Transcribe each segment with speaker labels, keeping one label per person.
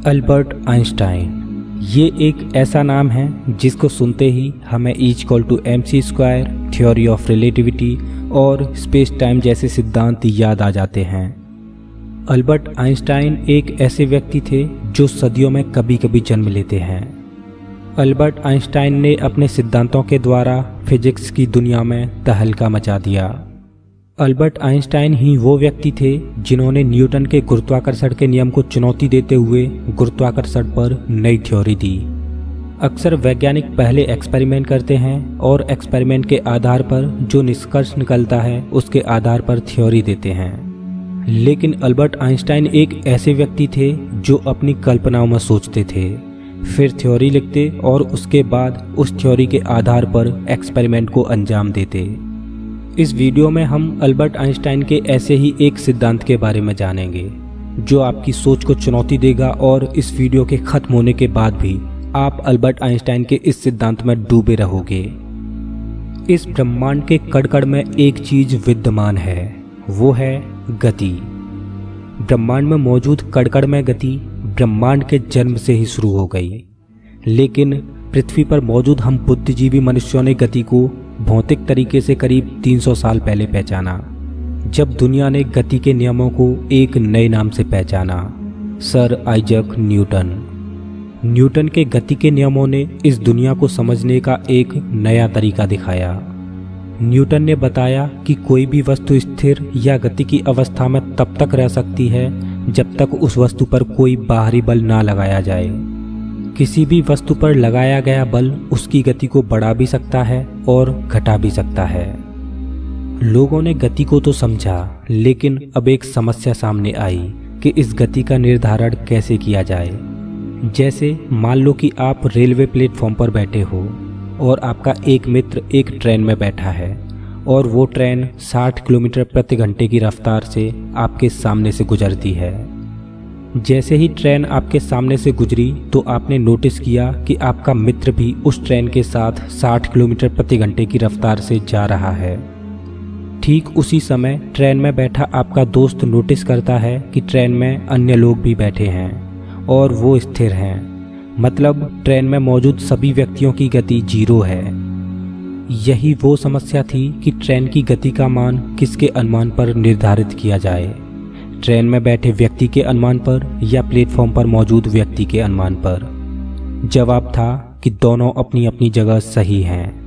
Speaker 1: Albert Einstein ये एक ऐसा नाम है जिसको सुनते ही हमें E=mc² थ्योरी ऑफ रिलेटिविटी और स्पेस टाइम जैसे सिद्धांत याद आ जाते हैं। अल्बर्ट आइंस्टाइन एक ऐसे व्यक्ति थे जो सदियों में कभी कभी जन्म लेते हैं। अल्बर्ट आइंस्टाइन ने अपने सिद्धांतों के द्वारा फिजिक्स की दुनिया में तहलका मचा दिया। अल्बर्ट आइंस्टाइन ही वो व्यक्ति थे जिन्होंने न्यूटन के गुरुत्वाकर्षण के नियम को चुनौती देते हुए गुरुत्वाकर्षण पर नई थ्योरी दी। अक्सर वैज्ञानिक पहले एक्सपेरिमेंट करते हैं और एक्सपेरिमेंट के आधार पर जो निष्कर्ष निकलता है उसके आधार पर थ्योरी देते हैं। लेकिन अल्बर्ट आइंस्टाइन एक ऐसे व्यक्ति थे जो अपनी कल्पनाओं में सोचते थे, फिर थ्योरी लिखते और उसके बाद उस थ्योरी के आधार पर एक्सपेरिमेंट को अंजाम देते। इस वीडियो में हम अल्बर्ट आइंस्टाइन के ऐसे ही एक सिद्धांत के बारे में जानेंगे जो आपकी सोच को चुनौती देगा और इस वीडियो के खत्म होने के बाद भी आप अल्बर्ट आइंस्टाइन के इस सिद्धांत में डूबे रहोगे। इस ब्रह्मांड के कण-कण में एक चीज विद्यमान है, वो है गति। ब्रह्मांड में मौजूद कण-कण में गति ब्रह्मांड के जन्म से ही शुरू हो गई, लेकिन पृथ्वी पर मौजूद हम बुद्धिजीवी मनुष्यों ने गति को भौतिक तरीके से करीब 300 साल पहले पहचाना, जब दुनिया ने गति के नियमों को एक नए नाम से पहचाना, सर आइजैक न्यूटन। न्यूटन के गति के नियमों ने इस दुनिया को समझने का एक नया तरीका दिखाया। न्यूटन ने बताया कि कोई भी वस्तु स्थिर या गति की अवस्था में तब तक रह सकती है जब तक उस वस्तु पर कोई बाहरी बल ना लगाया जाए। किसी भी वस्तु पर लगाया गया बल उसकी गति को बढ़ा भी सकता है और घटा भी सकता है। लोगों ने गति को तो समझा, लेकिन अब एक समस्या सामने आई कि इस गति का निर्धारण कैसे किया जाए। जैसे मान लो कि आप रेलवे प्लेटफॉर्म पर बैठे हो और आपका एक मित्र एक ट्रेन में बैठा है और वो ट्रेन 60 किलोमीटर प्रति घंटे की रफ्तार से आपके सामने से गुजरती है। जैसे ही ट्रेन आपके सामने से गुजरी तो आपने नोटिस किया कि आपका मित्र भी उस ट्रेन के साथ 60 किलोमीटर प्रति घंटे की रफ्तार से जा रहा है। ठीक उसी समय ट्रेन में बैठा आपका दोस्त नोटिस करता है कि ट्रेन में अन्य लोग भी बैठे हैं और वो स्थिर हैं, मतलब ट्रेन में मौजूद सभी व्यक्तियों की गति 0 है। यही वो समस्या थी कि ट्रेन की गति का मान किसके अनुमान पर निर्धारित किया जाए, ट्रेन में बैठे व्यक्ति के अनुमान पर या प्लेटफॉर्म पर मौजूद व्यक्ति के अनुमान पर। जवाब था कि दोनों अपनी अपनी जगह सही हैं।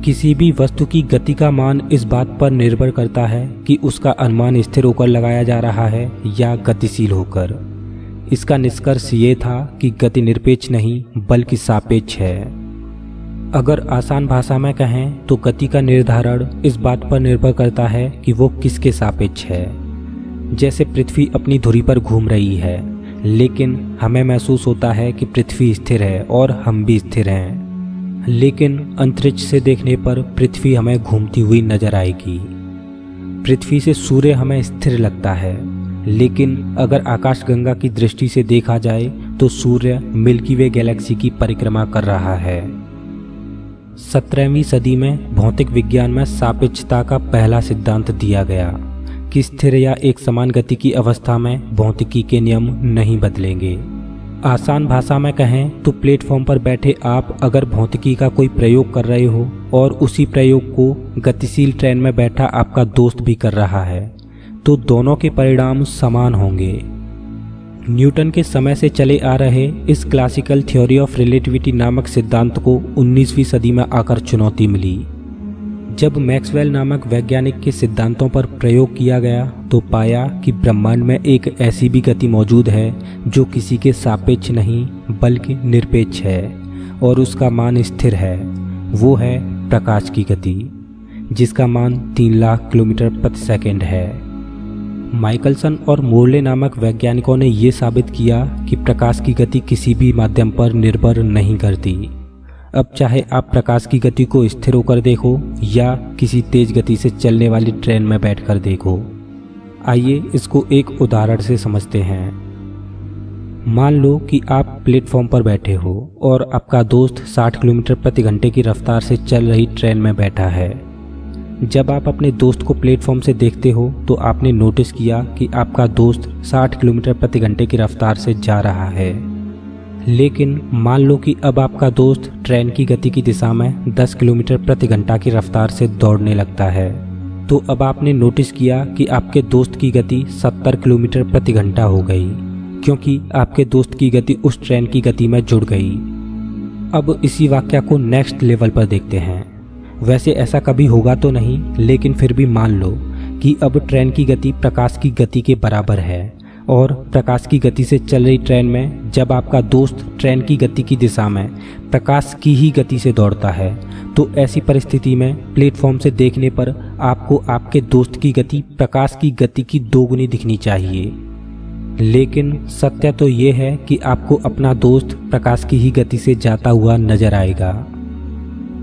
Speaker 1: किसी भी वस्तु की गति का मान इस बात पर निर्भर करता है कि उसका अनुमान स्थिर होकर लगाया जा रहा है या गतिशील होकर। इसका निष्कर्ष ये था कि गति निरपेक्ष नहीं बल्कि सापेक्ष है। अगर आसान भाषा में कहें तो गति का निर्धारण इस बात पर निर्भर करता है कि वो किसके सापेक्ष है। जैसे पृथ्वी अपनी धुरी पर घूम रही है, लेकिन हमें महसूस होता है कि पृथ्वी स्थिर है और हम भी स्थिर हैं, लेकिन अंतरिक्ष से देखने पर पृथ्वी हमें घूमती हुई नजर आएगी। पृथ्वी से सूर्य हमें स्थिर लगता है, लेकिन अगर आकाशगंगा की दृष्टि से देखा जाए तो सूर्य मिल्की वे गैलेक्सी की परिक्रमा कर रहा है। 17वीं सदी में भौतिक विज्ञान में सापेक्षता का पहला सिद्धांत दिया गया कि स्थिर या एक समान गति की अवस्था में भौतिकी के नियम नहीं बदलेंगे। आसान भाषा में कहें तो प्लेटफॉर्म पर बैठे आप अगर भौतिकी का कोई प्रयोग कर रहे हो और उसी प्रयोग को गतिशील ट्रेन में बैठा आपका दोस्त भी कर रहा है, तो दोनों के परिणाम समान होंगे। न्यूटन के समय से चले आ रहे इस क्लासिकल थ्योरी ऑफ रिलेटिविटी नामक सिद्धांत को 19वीं सदी में आकर चुनौती मिली। जब मैक्सवेल नामक वैज्ञानिक के सिद्धांतों पर प्रयोग किया गया तो पाया कि ब्रह्मांड में एक ऐसी भी गति मौजूद है जो किसी के सापेक्ष नहीं बल्कि निरपेक्ष है और उसका मान स्थिर है। वो है प्रकाश की गति, जिसका मान 3 लाख किलोमीटर प्रति सेकंड है। माइकलसन और मोर्ले नामक वैज्ञानिकों ने ये साबित किया कि प्रकाश की गति किसी भी माध्यम पर निर्भर नहीं करती। अब चाहे आप प्रकाश की गति को स्थिर होकर देखो या किसी तेज गति से चलने वाली ट्रेन में बैठकर देखो। आइए इसको एक उदाहरण से समझते हैं। मान लो कि आप प्लेटफॉर्म पर बैठे हो और आपका दोस्त 60 किलोमीटर प्रति घंटे की रफ्तार से चल रही ट्रेन में बैठा है। जब आप अपने दोस्त को प्लेटफॉर्म से देखते हो तो आपने नोटिस किया कि आपका दोस्त 60 किलोमीटर प्रति घंटे की रफ्तार से जा रहा है। लेकिन मान लो कि अब आपका दोस्त ट्रेन की गति की दिशा में 10 किलोमीटर प्रति घंटा की रफ्तार से दौड़ने लगता है। तो अब आपने नोटिस किया कि आपके दोस्त की गति 70 किलोमीटर प्रति घंटा हो गई, क्योंकि आपके दोस्त की गति उस ट्रेन की गति में जुड़ गई। अब इसी वाक्य को नेक्स्ट लेवल पर देखते हैं। वैसे ऐसा कभी होगा तो नहीं, लेकिन फिर भी मान लो कि अब ट्रेन की गति प्रकाश की गति के बराबर है और प्रकाश की गति से चल रही ट्रेन में जब आपका दोस्त ट्रेन की गति की दिशा में प्रकाश की ही गति से दौड़ता है, तो ऐसी परिस्थिति में प्लेटफॉर्म से देखने पर आपको आपके दोस्त की गति प्रकाश की गति की दोगुनी दिखनी चाहिए। लेकिन सत्य तो ये है कि आपको अपना दोस्त प्रकाश की ही गति से जाता हुआ नजर आएगा।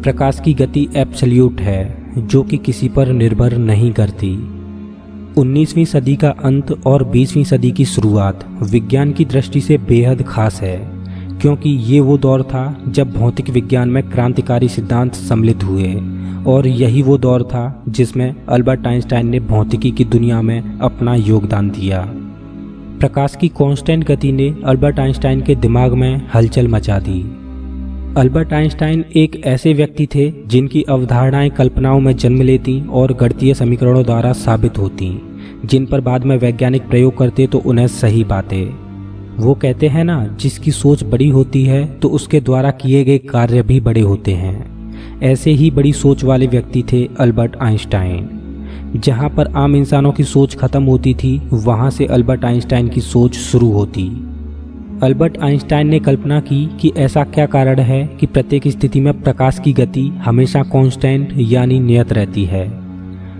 Speaker 1: प्रकाश की गति एब्सोल्यूट है, जो कि किसी पर निर्भर नहीं करती। 19वीं सदी का अंत और 20वीं सदी की शुरुआत विज्ञान की दृष्टि से बेहद खास है, क्योंकि ये वो दौर था जब भौतिक विज्ञान में क्रांतिकारी सिद्धांत सम्मिलित हुए, और यही वो दौर था जिसमें अल्बर्ट आइंस्टाइन ने भौतिकी की दुनिया में अपना योगदान दिया। प्रकाश की कांस्टेंट गति ने अल्बर्ट आइंस्टाइन के दिमाग में हलचल मचा दी। अल्बर्ट आइंस्टाइन एक ऐसे व्यक्ति थे जिनकी अवधारणाएं कल्पनाओं में जन्म लेती और गणितीय समीकरणों द्वारा साबित होती, जिन पर बाद में वैज्ञानिक प्रयोग करते तो उन्हें सही पाते। वो कहते हैं ना, जिसकी सोच बड़ी होती है तो उसके द्वारा किए गए कार्य भी बड़े होते हैं। ऐसे ही बड़ी सोच वाले व्यक्ति थे अल्बर्ट आइंस्टाइन। जहाँ पर आम इंसानों की सोच खत्म होती थी, वहाँ से अल्बर्ट आइंस्टाइन की सोच शुरू होती। अल्बर्ट आइंस्टाइन ने कल्पना की कि ऐसा क्या कारण है कि प्रत्येक स्थिति में प्रकाश की गति हमेशा कांस्टेंट यानी नियत रहती है।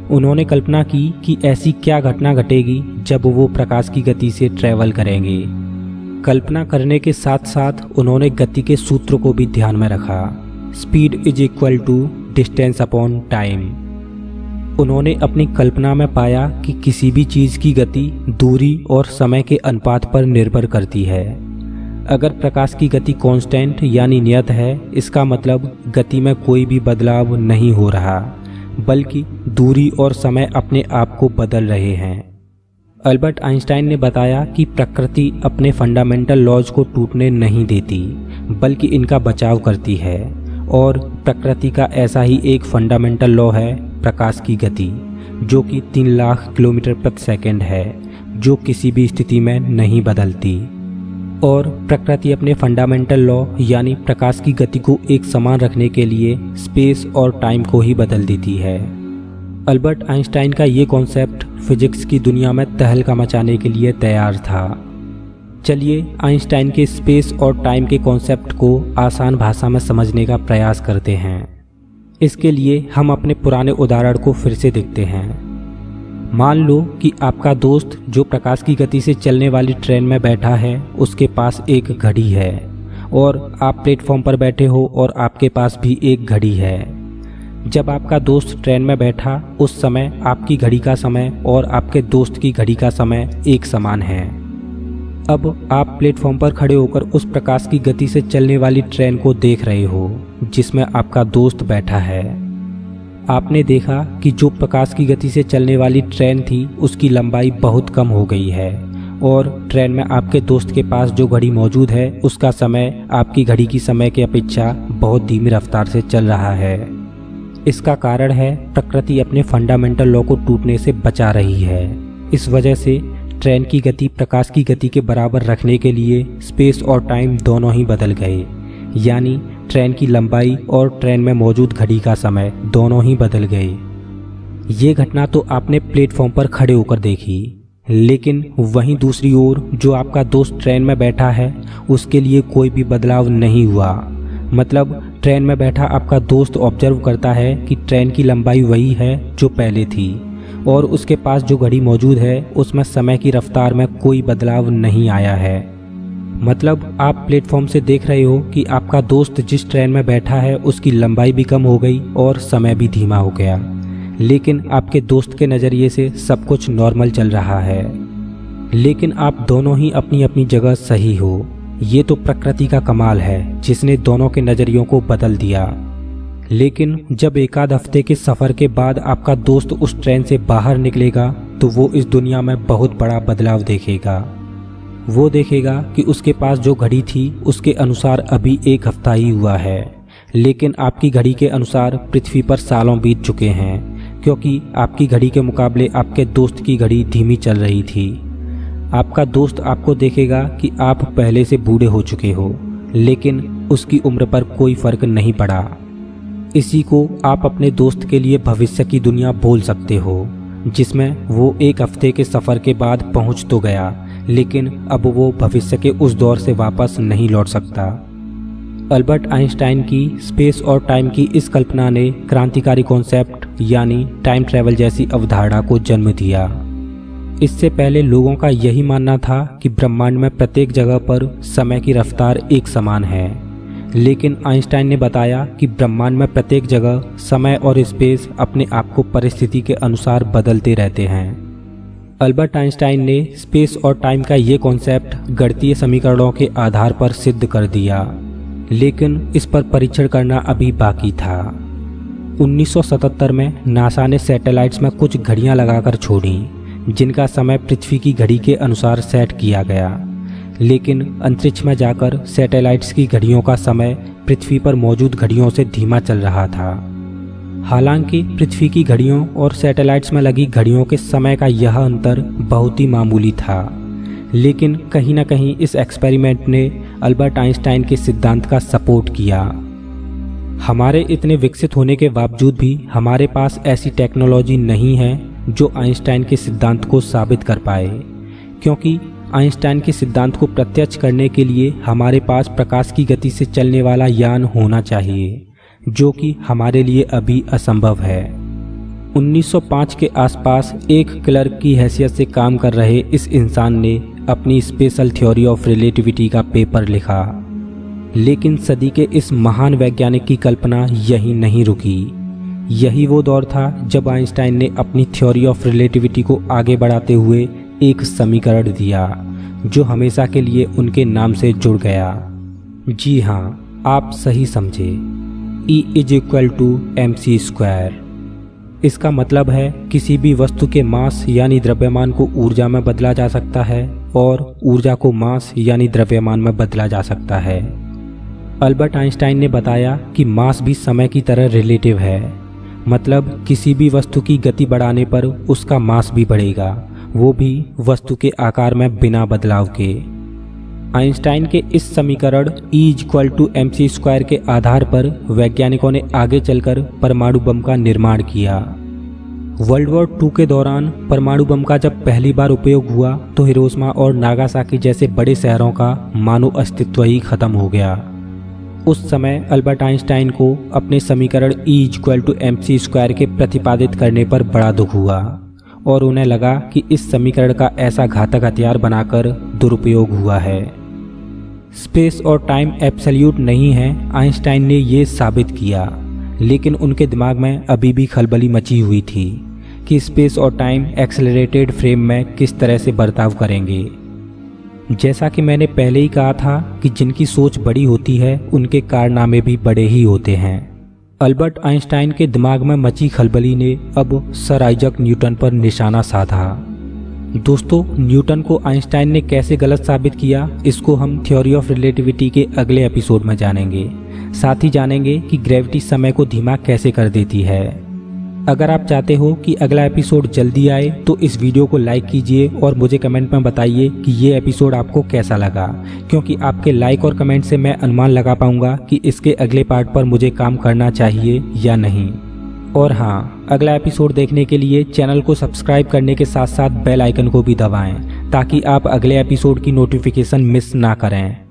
Speaker 1: उन्होंने कल्पना की कि ऐसी क्या घटना घटेगी जब वो प्रकाश की गति से ट्रैवल करेंगे। कल्पना करने के साथ साथ उन्होंने गति के सूत्र को भी ध्यान में रखा। Speed is equal to distance upon time. उन्होंने अपनी कल्पना में पाया कि किसी भी चीज़ की गति दूरी और समय के अनुपात पर निर्भर करती है। अगर प्रकाश की गति कांस्टेंट यानी नियत है, इसका मतलब गति में कोई भी बदलाव नहीं हो रहा, बल्कि दूरी और समय अपने आप को बदल रहे हैं। अल्बर्ट आइंस्टाइन ने बताया कि प्रकृति अपने फंडामेंटल लॉज को टूटने नहीं देती, बल्कि इनका बचाव करती है, और प्रकृति का ऐसा ही एक फंडामेंटल लॉ है प्रकाश की गति, जो कि 3 लाख किलोमीटर प्रति सेकंड है, जो किसी भी स्थिति में नहीं बदलती। और प्रकृति अपने फंडामेंटल लॉ यानी प्रकाश की गति को एक समान रखने के लिए स्पेस और टाइम को ही बदल देती है। अल्बर्ट आइंस्टाइन का ये कॉन्सेप्ट फिजिक्स की दुनिया में तहलका मचाने के लिए तैयार था। चलिए आइंस्टाइन के स्पेस और टाइम के कॉन्सेप्ट को आसान भाषा में समझने का प्रयास करते हैं। इसके लिए हम अपने पुराने उदाहरण को फिर से देखते हैं। मान लो कि आपका दोस्त जो प्रकाश की गति से चलने वाली ट्रेन में बैठा है, उसके पास एक घड़ी है, और आप प्लेटफॉर्म पर बैठे हो और आपके पास भी एक घड़ी है। जब आपका दोस्त ट्रेन में बैठा, उस समय आपकी घड़ी का समय और आपके दोस्त की घड़ी का समय एक समान है। अब आप प्लेटफॉर्म पर खड़े होकर उस प्रकाश की गति से चलने वाली ट्रेन को देख रहे हो जिसमें आपका दोस्त बैठा है। आपने देखा कि जो प्रकाश की गति से चलने वाली ट्रेन थी, उसकी लंबाई बहुत कम हो गई है, और ट्रेन में आपके दोस्त के पास जो घड़ी मौजूद है, उसका समय आपकी घड़ी की समय की अपेक्षा बहुत धीमी रफ्तार से चल रहा है। इसका कारण है प्रकृति अपने फंडामेंटल लॉ को टूटने से बचा रही है। इस वजह से ट्रेन की गति प्रकाश की गति के बराबर रखने के लिए स्पेस और टाइम दोनों ही बदल गए, यानी ट्रेन की लंबाई और ट्रेन में मौजूद घड़ी का समय दोनों ही बदल गए। ये घटना तो आपने प्लेटफॉर्म पर खड़े होकर देखी, लेकिन वहीं दूसरी ओर जो आपका दोस्त ट्रेन में बैठा है, उसके लिए कोई भी बदलाव नहीं हुआ। मतलब ट्रेन में बैठा आपका दोस्त ऑब्जर्व करता है कि ट्रेन की लंबाई वही है जो पहले थी, और उसके पास जो घड़ी मौजूद है उसमें समय की रफ्तार में कोई बदलाव नहीं आया है। मतलब आप प्लेटफॉर्म से देख रहे हो कि आपका दोस्त जिस ट्रेन में बैठा है उसकी लंबाई भी कम हो गई और समय भी धीमा हो गया, लेकिन आपके दोस्त के नज़रिए से सब कुछ नॉर्मल चल रहा है। लेकिन आप दोनों ही अपनी अपनी जगह सही हो। ये तो प्रकृति का कमाल है जिसने दोनों के नज़रियों को बदल दिया। लेकिन जब एक आध हफ्ते के सफ़र के बाद आपका दोस्त उस ट्रेन से बाहर निकलेगा तो वो इस दुनिया में बहुत बड़ा बदलाव देखेगा। वो देखेगा कि उसके पास जो घड़ी थी उसके अनुसार अभी एक हफ्ता ही हुआ है, लेकिन आपकी घड़ी के अनुसार पृथ्वी पर सालों बीत चुके हैं, क्योंकि आपकी घड़ी के मुकाबले आपके दोस्त की घड़ी धीमी चल रही थी। आपका दोस्त आपको देखेगा कि आप पहले से बूढ़े हो चुके हो, लेकिन उसकी उम्र पर कोई फर्क नहीं पड़ा। इसी को आप अपने दोस्त के लिए भविष्य की दुनिया बोल सकते हो, जिसमें वो एक हफ्ते के सफ़र के बाद पहुंच तो गया, लेकिन अब वो भविष्य के उस दौर से वापस नहीं लौट सकता। अल्बर्ट आइंस्टाइन की स्पेस और टाइम की इस कल्पना ने क्रांतिकारी कॉन्सेप्ट यानी टाइम ट्रैवल जैसी अवधारणा को जन्म दिया। इससे पहले लोगों का यही मानना था कि ब्रह्मांड में प्रत्येक जगह पर समय की रफ्तार एक समान है, लेकिन आइंस्टाइन ने बताया कि ब्रह्मांड में प्रत्येक जगह समय और स्पेस अपने आप को परिस्थिति के अनुसार बदलते रहते हैं। अल्बर्ट आइंस्टाइन ने स्पेस और टाइम का ये कॉन्सेप्ट गणितीय समीकरणों के आधार पर सिद्ध कर दिया, लेकिन इस पर परीक्षण करना अभी बाकी था। 1977 में नासा ने सैटेलाइट्स में कुछ घड़ियां लगाकर छोड़ी, जिनका समय पृथ्वी की घड़ी के अनुसार सेट किया गया, लेकिन अंतरिक्ष में जाकर सैटेलाइट्स की घड़ियों का समय पृथ्वी पर मौजूद घड़ियों से धीमा चल रहा था। हालांकि पृथ्वी की घड़ियों और सैटेलाइट्स में लगी घड़ियों के समय का यह अंतर बहुत ही मामूली था, लेकिन कहीं न कहीं इस एक्सपेरिमेंट ने अल्बर्ट आइंस्टाइन के सिद्धांत का सपोर्ट किया। हमारे इतने विकसित होने के बावजूद भी हमारे पास ऐसी टेक्नोलॉजी नहीं है जो आइंस्टाइन के सिद्धांत को साबित कर पाए, क्योंकि आइंस्टाइन के सिद्धांत को प्रत्यक्ष करने के लिए हमारे पास प्रकाश की गति से चलने वाला यान होना चाहिए, जो कि हमारे लिए अभी असंभव है। 1905 के आसपास एक क्लर्क की हैसियत से काम कर रहे इस इंसान ने अपनी स्पेशल थ्योरी ऑफ रिलेटिविटी का पेपर लिखा, लेकिन सदी के इस महान वैज्ञानिक की कल्पना यही नहीं रुकी। यही वो दौर था जब आइंस्टाइन ने अपनी थ्योरी ऑफ रिलेटिविटी को आगे बढ़ाते हुए एक समीकरण दिया जो हमेशा के लिए उनके नाम से जुड़ गया। जी हाँ, आप सही समझे, E = mc²। इसका मतलब है किसी भी वस्तु के मास यानी द्रव्यमान को ऊर्जा में बदला जा सकता है और ऊर्जा को मास यानी द्रव्यमान में बदला जा सकता है। अल्बर्ट आइंस्टाइन ने बताया कि मास भी समय की तरह रिलेटिव है, मतलब किसी भी वस्तु की गति बढ़ाने पर उसका मास भी बढ़ेगा, वो भी वस्तु के आकार में बिना बदलाव के। आइंस्टाइन के इस समीकरण E = mc² के आधार पर वैज्ञानिकों ने आगे चलकर परमाणु बम का निर्माण किया। वर्ल्ड वॉर 2 के दौरान परमाणु बम का जब पहली बार उपयोग हुआ तो हिरोशिमा और नागासाकी जैसे बड़े शहरों का मानव अस्तित्व ही खत्म हो गया। उस समय अल्बर्ट आइंस्टाइन को अपने समीकरण E = mc² के प्रतिपादित करने पर बड़ा दुख हुआ और उन्हें लगा कि इस समीकरण का ऐसा घातक हथियार बनाकर दुरुपयोग हुआ है। स्पेस और टाइम एब्सोल्यूट नहीं है, आइंस्टाइन ने ये साबित किया, लेकिन उनके दिमाग में अभी भी खलबली मची हुई थी कि स्पेस और टाइम एक्सेलरेटेड फ्रेम में किस तरह से बर्ताव करेंगे। जैसा कि मैंने पहले ही कहा था कि जिनकी सोच बड़ी होती है उनके कारनामे भी बड़े ही होते हैं। अल्बर्ट आइंस्टाइन के दिमाग में मची खलबली ने अब सर आइजक न्यूटन पर निशाना साधा। दोस्तों, न्यूटन को आइंस्टाइन ने कैसे गलत साबित किया, इसको हम थ्योरी ऑफ रिलेटिविटी के अगले एपिसोड में जानेंगे। साथ ही जानेंगे कि ग्रेविटी समय को धीमा कैसे कर देती है। अगर आप चाहते हो कि अगला एपिसोड जल्दी आए तो इस वीडियो को लाइक कीजिए और मुझे कमेंट में बताइए कि ये एपिसोड आपको कैसा लगा, क्योंकि आपके लाइक और कमेंट से मैं अनुमान लगा पाऊंगा कि इसके अगले पार्ट पर मुझे काम करना चाहिए या नहीं। और हाँ, अगला एपिसोड देखने के लिए चैनल को सब्सक्राइब करने के साथ साथ बेल आइकन को भी दबाएं ताकि आप अगले एपिसोड की नोटिफिकेशन मिस ना करें।